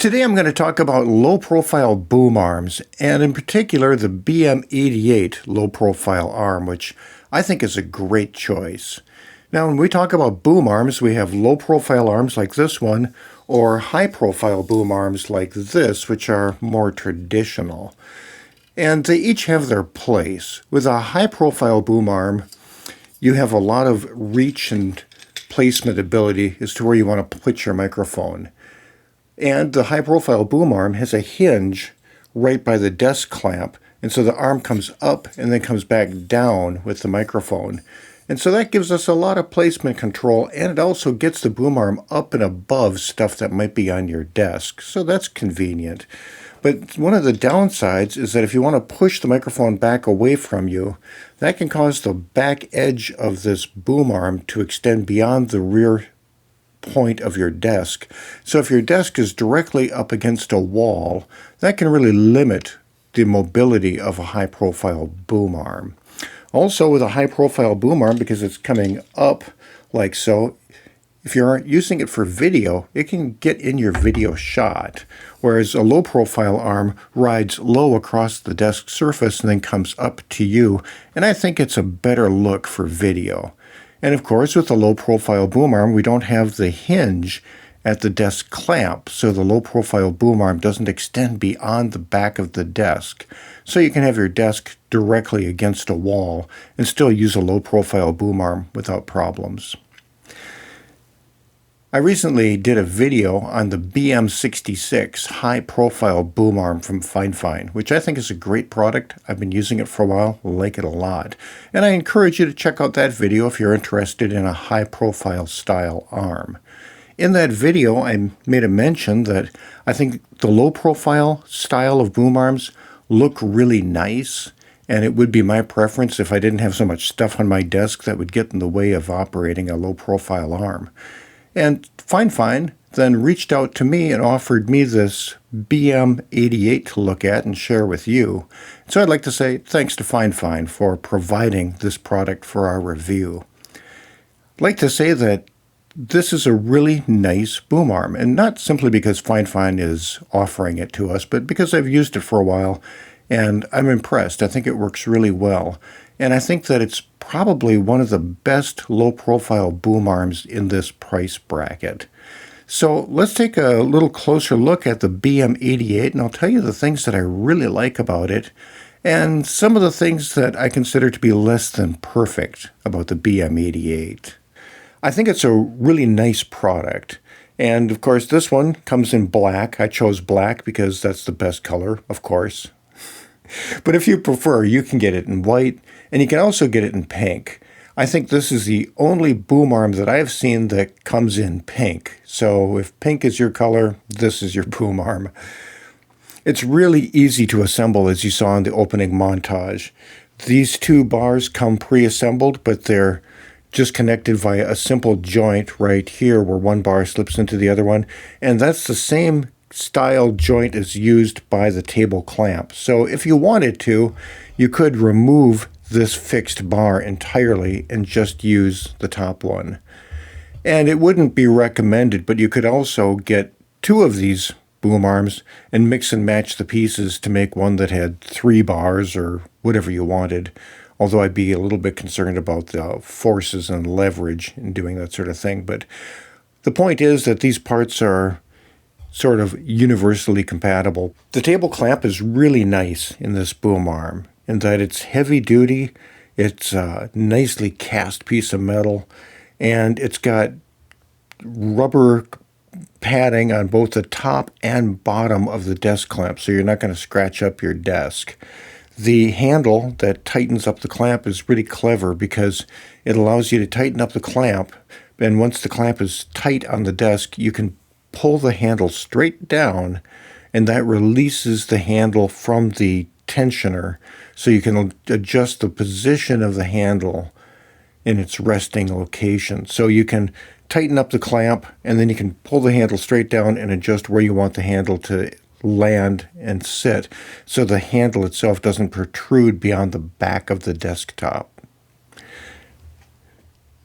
Today I'm going to talk about low-profile boom arms, and in particular the BM88 low-profile arm, which I think is a great choice. Now when we talk about boom arms, we have low-profile arms like this one, or high-profile boom arms like this, which are more traditional. And they each have their place. With a high-profile boom arm, you have a lot of reach and placement ability as to where you want to put your microphone. And the high-profile boom arm has a hinge right by the desk clamp, and so the arm comes up and then comes back down with the microphone. And so that gives us a lot of placement control, and it also gets the boom arm up and above stuff that might be on your desk, so that's convenient. But one of the downsides is that if you want to push the microphone back away from you, that can cause the back edge of this boom arm to extend beyond the rear point of your desk. So if your desk is directly up against a wall, that can really limit the mobility of a high-profile boom arm. Also, with a high-profile boom arm, because it's coming up like so, if you aren't using it for video, it can get in your video shot, whereas a low-profile arm rides low across the desk surface and then comes up to you, and I think it's a better look for video. And of course, with the low-profile boom arm, we don't have the hinge at the desk clamp, so the low-profile boom arm doesn't extend beyond the back of the desk. So you can have your desk directly against a wall and still use a low-profile boom arm without problems. I recently did a video on the BM86 high-profile boom arm from FIFINE, which I think is a great product. I've been using it for a while, like it a lot. And I encourage you to check out that video if you're interested in a high-profile style arm. In that video, I made a mention that I think the low-profile style of boom arms look really nice, and it would be my preference if I didn't have so much stuff on my desk that would get in the way of operating a low-profile arm. And FIFINE then reached out to me and offered me this BM88 to look at and share with you. So I'd like to say thanks to FIFINE for providing this product for our review. I'd like to say that this is a really nice boom arm, and not simply because FIFINE is offering it to us, but because I've used it for a while and I'm impressed. I think it works really well. And I think that it's probably one of the best low-profile boom arms in this price bracket. So let's take a little closer look at the BM88, and I'll tell you the things that I really like about it, and some of the things that I consider to be less than perfect about the BM88. I think it's a really nice product. And of course, this one comes in black. I chose black because that's the best color, of course. But if you prefer, you can get it in white, and you can also get it in pink. I think this is the only boom arm that I've seen that comes in pink. So if pink is your color, this is your boom arm. It's really easy to assemble, as you saw in the opening montage. These two bars come pre-assembled, but they're just connected via a simple joint right here where one bar slips into the other one, and that's the same style joint is used by the table clamp. So if you wanted to, you could remove this fixed bar entirely and just use the top one. And it wouldn't be recommended, but you could also get two of these boom arms and mix and match the pieces to make one that had 3 bars or whatever you wanted. Although I'd be a little bit concerned about the forces and leverage in doing that sort of thing. But the point is that these parts are sort of universally compatible. The table clamp is really nice in this boom arm in that it's heavy duty, it's a nicely cast piece of metal, and it's got rubber padding on both the top and bottom of the desk clamp, so you're not going to scratch up your desk. The handle that tightens up the clamp is really clever because it allows you to tighten up the clamp, and once the clamp is tight on the desk, you can pull the handle straight down, and that releases the handle from the tensioner, so you can adjust the position of the handle in its resting location. So you can tighten up the clamp, and then you can pull the handle straight down and adjust where you want the handle to land and sit, so the handle itself doesn't protrude beyond the back of the desktop.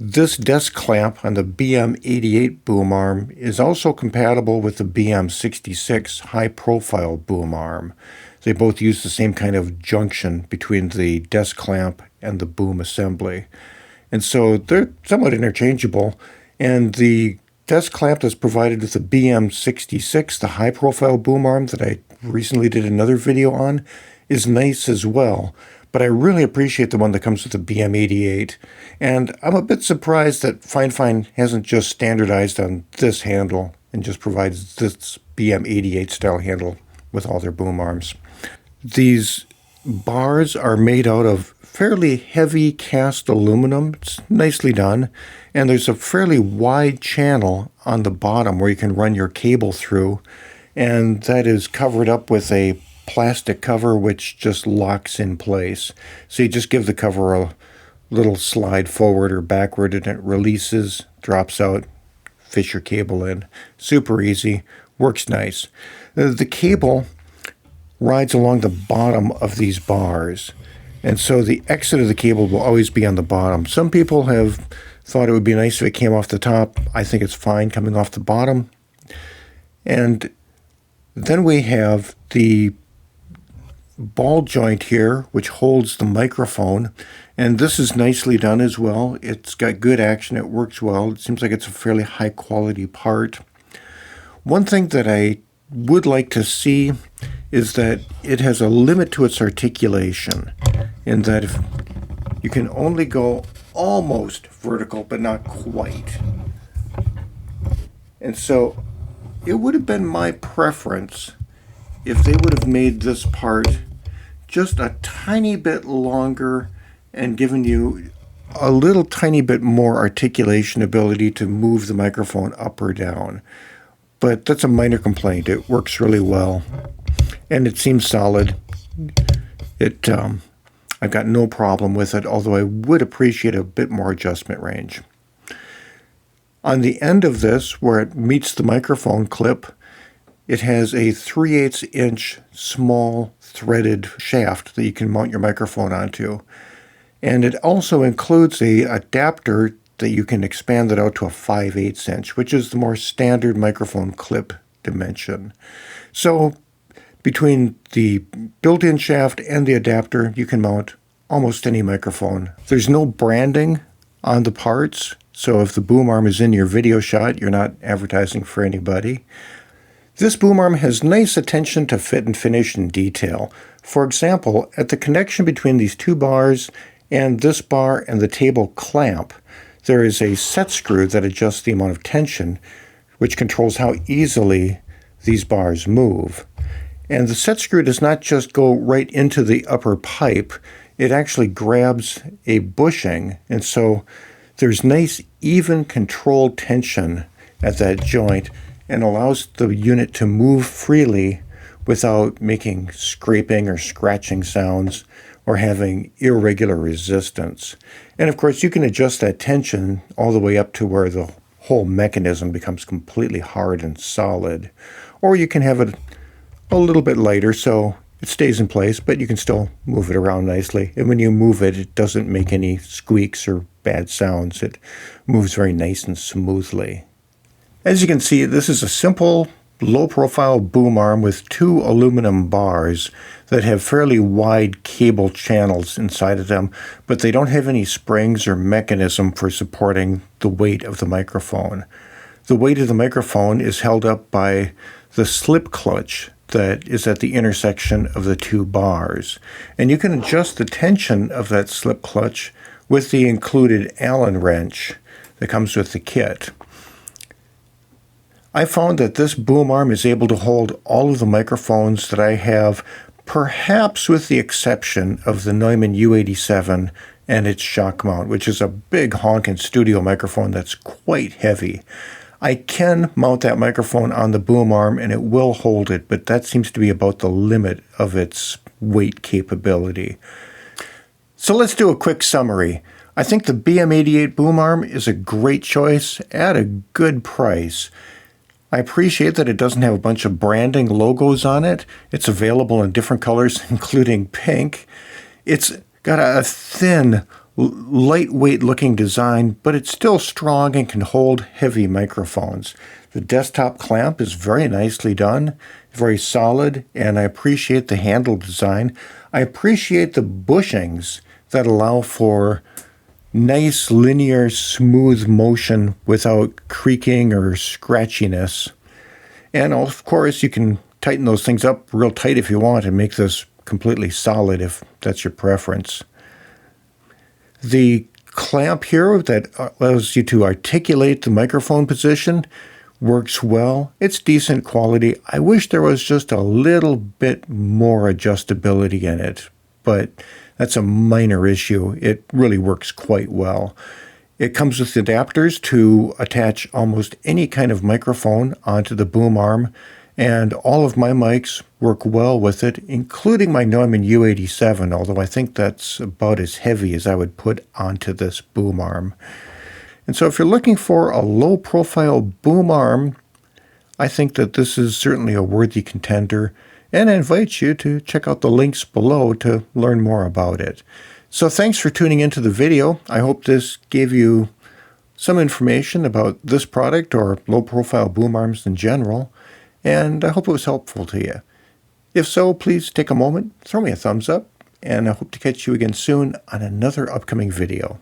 This desk clamp on the BM88 boom arm is also compatible with the BM66 high-profile boom arm. They both use the same kind of junction between the desk clamp and the boom assembly. And so they're somewhat interchangeable. And the desk clamp that's provided with the BM66, the high-profile boom arm that I recently did another video on, is nice as well. But I really appreciate the one that comes with the BM88. And I'm a bit surprised that FIFINE hasn't just standardized on this handle and just provides this BM88 style handle with all their boom arms. These bars are made out of fairly heavy cast aluminum. It's nicely done. And there's a fairly wide channel on the bottom where you can run your cable through. And that is covered up with a plastic cover which just locks in place. So you just give the cover a little slide forward or backward and it releases, drops out, fish your cable in. Super easy, works nice. The cable rides along the bottom of these bars, and so the exit of the cable will always be on the bottom. Some people have thought it would be nice if it came off the top. I think it's fine coming off the bottom. And then we have the ball joint here, which holds the microphone, and this is nicely done as well. It's got good action, it works well. It seems like it's a fairly high quality part. One thing that I would like to see is that it has a limit to its articulation, in that if you can only go almost vertical but not quite. And so it would have been my preference if they would have made this part just a tiny bit longer and given you a little tiny bit more articulation ability to move the microphone up or down. But that's a minor complaint. It works really well, and it seems solid. I've got no problem with it, although I would appreciate a bit more adjustment range. On the end of this, where it meets the microphone clip, it has a 3/8 inch small threaded shaft that you can mount your microphone onto. And it also includes a adapter that you can expand it out to a 5/8 inch, which is the more standard microphone clip dimension. So between the built-in shaft and the adapter, you can mount almost any microphone. There's no branding on the parts, so if the boom arm is in your video shot, you're not advertising for anybody. This boom arm has nice attention to fit and finish and detail. For example, at the connection between these two bars and this bar and the table clamp, there is a set screw that adjusts the amount of tension, which controls how easily these bars move. And the set screw does not just go right into the upper pipe, it actually grabs a bushing, and so there's nice even controlled tension at that joint and allows the unit to move freely without making scraping or scratching sounds or having irregular resistance. And of course, you can adjust that tension all the way up to where the whole mechanism becomes completely hard and solid. Or you can have it a little bit lighter so it stays in place, but you can still move it around nicely. And when you move it, it doesn't make any squeaks or bad sounds. It moves very nice and smoothly. As you can see, this is a simple, low-profile boom arm with two aluminum bars that have fairly wide cable channels inside of them, but they don't have any springs or mechanism for supporting the weight of the microphone. The weight of the microphone is held up by the slip clutch that is at the intersection of the two bars. And you can adjust the tension of that slip clutch with the included Allen wrench that comes with the kit. I found that this boom arm is able to hold all of the microphones that I have, perhaps with the exception of the Neumann U87 and its shock mount, which is a big honking studio microphone that's quite heavy. I can mount that microphone on the boom arm and it will hold it, but that seems to be about the limit of its weight capability. So let's do a quick summary. I think the BM88 boom arm is a great choice at a good price. I appreciate that it doesn't have a bunch of branding logos on it. It's available in different colors, including pink. It's got a thin, lightweight looking design, but it's still strong and can hold heavy microphones. The desktop clamp is very nicely done, very solid, and I appreciate the handle design. I appreciate the bushings that allow for nice, linear, smooth motion without creaking or scratchiness. And of course, you can tighten those things up real tight if you want and make this completely solid if that's your preference. The clamp here that allows you to articulate the microphone position works well. It's decent quality. I wish there was just a little bit more adjustability in it, but that's a minor issue. It really works quite well. It comes with adapters to attach almost any kind of microphone onto the boom arm, and all of my mics work well with it, including my Neumann U87, although I think that's about as heavy as I would put onto this boom arm. And so if you're looking for a low-profile boom arm, I think that this is certainly a worthy contender, and I invite you to check out the links below to learn more about it. So thanks for tuning into the video. I hope this gave you some information about this product or low-profile boom arms in general, and I hope it was helpful to you. If so, please take a moment, throw me a thumbs up, and I hope to catch you again soon on another upcoming video.